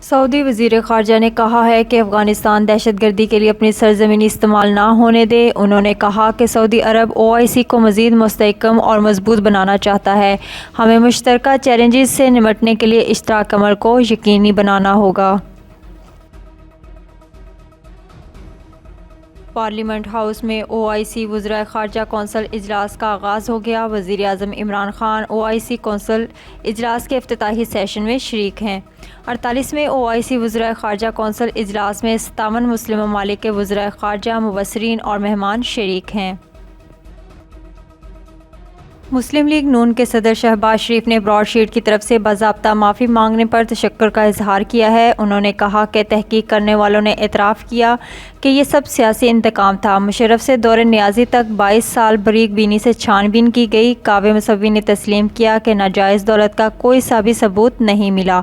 سعودی وزیر خارجہ نے کہا ہے کہ افغانستان دہشت گردی کے لیے اپنی سرزمینی استعمال نہ ہونے دے۔ انہوں نے کہا کہ سعودی عرب OIC کو مزید مستحکم اور مضبوط بنانا چاہتا ہے۔ ہمیں مشترکہ چیلنجز سے نمٹنے کے لیے اشتراک عمل کو یقینی بنانا ہوگا۔ پارلیمنٹ ہاؤس میں OIC وزرائے خارجہ کونسل اجلاس کا آغاز ہو گیا۔ وزیر اعظم عمران خان OIC کونسل اجلاس کے افتتاحی سیشن میں شریک ہیں۔ 48ویں OIC وزرائے خارجہ کونسل اجلاس میں 57 مسلم ممالک کے وزرائے خارجہ، مبصرین اور مہمان شریک ہیں۔ مسلم لیگ نون کے صدر شہباز شریف نے براڈ شیٹ کی طرف سے باضابطہ معافی مانگنے پر تشکر کا اظہار کیا ہے۔ انہوں نے کہا کہ تحقیق کرنے والوں نے اعتراف کیا کہ یہ سب سیاسی انتقام تھا۔ مشرف سے دور نیازی تک 22 سال باریک بینی سے چھان بین کی گئی۔ کعبہ مصوی نے تسلیم کیا کہ ناجائز دولت کا کوئی سا بھی ثبوت نہیں ملا۔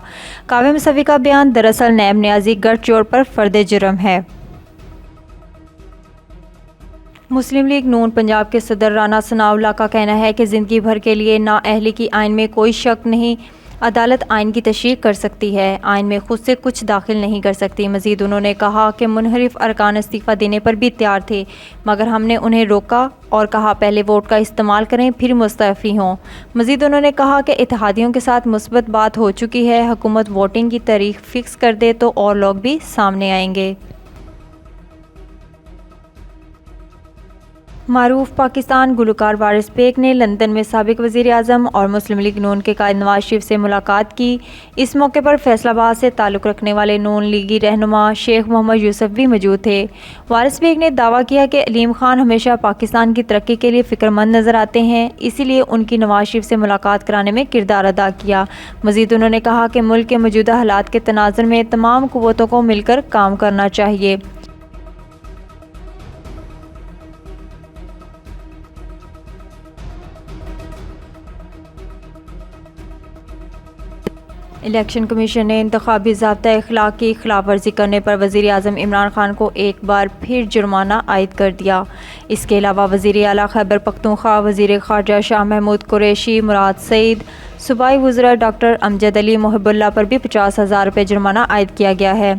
کعبہ مصوی کا بیان دراصل نیب نیازی گٹھ جوڑ پر فرد جرم ہے۔ مسلم لیگ نون پنجاب کے صدر رانا ثناء اللہ کا کہنا ہے کہ زندگی بھر کے لیے نااہلی کی آئین میں کوئی شک نہیں، عدالت آئین کی تشریح کر سکتی ہے، آئین میں خود سے کچھ داخل نہیں کر سکتی۔ مزید انہوں نے کہا کہ منحرف ارکان استعفیٰ دینے پر بھی تیار تھے، مگر ہم نے انہیں روکا اور کہا پہلے ووٹ کا استعمال کریں پھر مستعفی ہوں۔ مزید انہوں نے کہا کہ اتحادیوں کے ساتھ مثبت بات ہو چکی ہے، حکومت ووٹنگ کی تاریخ فکس کر دے تو اور لوگ بھی سامنے آئیں گے۔ معروف پاکستان گلوکار وارث بیگ نے لندن میں سابق وزیر اعظم اور مسلم لیگ نون کے قائد نواز شریف سے ملاقات کی۔ اس موقع پر فیصل آباد سے تعلق رکھنے والے نون لیگی رہنما شیخ محمد یوسف بھی موجود تھے۔ وارث بیگ نے دعویٰ کیا کہ علیم خان ہمیشہ پاکستان کی ترقی کے لیے فکر مند نظر آتے ہیں، اسی لیے ان کی نواز شریف سے ملاقات کرانے میں کردار ادا کیا۔ مزید انہوں نے کہا کہ ملک کے موجودہ حالات کے تناظر میں تمام قوتوں کو مل کر کام کرنا چاہیے۔ الیکشن کمیشن نے انتخابی ضابطہ اخلاق کی خلاف ورزی کرنے پر وزیر اعظم عمران خان کو ایک بار پھر جرمانہ عائد کر دیا۔ اس کے علاوہ وزیر اعلیٰ خیبر پختونخوا، وزیر خارجہ شاہ محمود قریشی، مراد سعید، صوبائی وزراء ڈاکٹر امجد علی محب اللہ پر بھی 50,000 روپے جرمانہ عائد کیا گیا ہے۔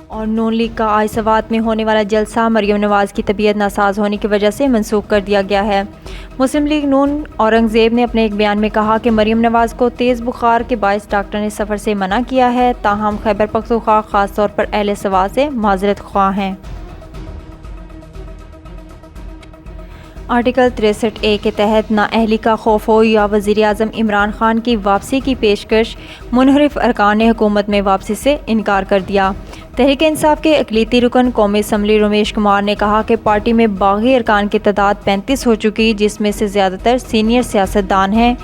اور نون لیگ کا آج سوات میں ہونے والا جلسہ مریم نواز کی طبیعت ناساز ہونے کی وجہ سے منسوخ کر دیا گیا ہے۔ مسلم لیگ نون اورنگزیب نے اپنے ایک بیان میں کہا کہ مریم نواز کو تیز بخار کے باعث ڈاکٹر نے سفر سے منع کیا ہے، تاہم خیبر پختونخوا خاص طور پر اہل سوات سے معذرت خواہ ہیں۔ آرٹیکل 63A کے تحت نااہلی کا خوف ہو یا وزیر اعظم عمران خان کی واپسی کی پیشکش، منحرف ارکان نے حکومت میں واپسی سے انکار کر دیا۔ تحریک انصاف کے اقلیتی رکن قومی اسمبلی رمیش کمار نے کہا کہ پارٹی میں باغی ارکان کی تعداد 35 ہو چکی، جس میں سے زیادہ تر سینئر سیاستدان ہیں،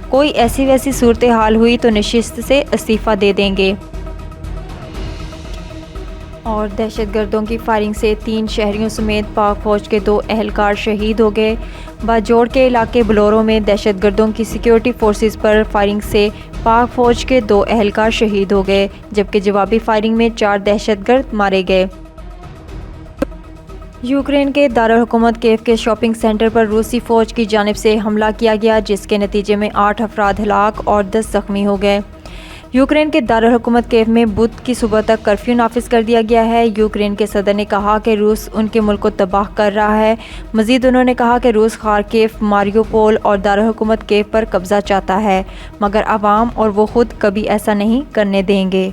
کوئی ایسی ویسی صورتحال ہوئی تو نشست سے استعفیٰ دے دیں گے۔ اور دہشت گردوں کی فائرنگ سے 3 شہریوں سمیت پاک فوج کے 2 اہلکار شہید ہو گئے۔ باجوڑ کے علاقے بلورو میں دہشت گردوں کی سیکیورٹی فورسز پر فائرنگ سے پاک فوج کے 2 اہلکار شہید ہو گئے، جبکہ جوابی فائرنگ میں 4 دہشت گرد مارے گئے۔ یوکرین کے دارالحکومت کیف کے شاپنگ سینٹر پر روسی فوج کی جانب سے حملہ کیا گیا، جس کے نتیجے میں 8 افراد ہلاک اور 10 زخمی ہو گئے۔ یوکرین کے دارالحکومت کیف میں بدھ کی صبح تک کرفیو نافذ کر دیا گیا ہے۔ یوکرین کے صدر نے کہا کہ روس ان کے ملک کو تباہ کر رہا ہے۔ مزید انہوں نے کہا کہ روس خارکیف، ماریوپول اور دارالحکومت کیف پر قبضہ چاہتا ہے، مگر عوام اور وہ خود کبھی ایسا نہیں کرنے دیں گے۔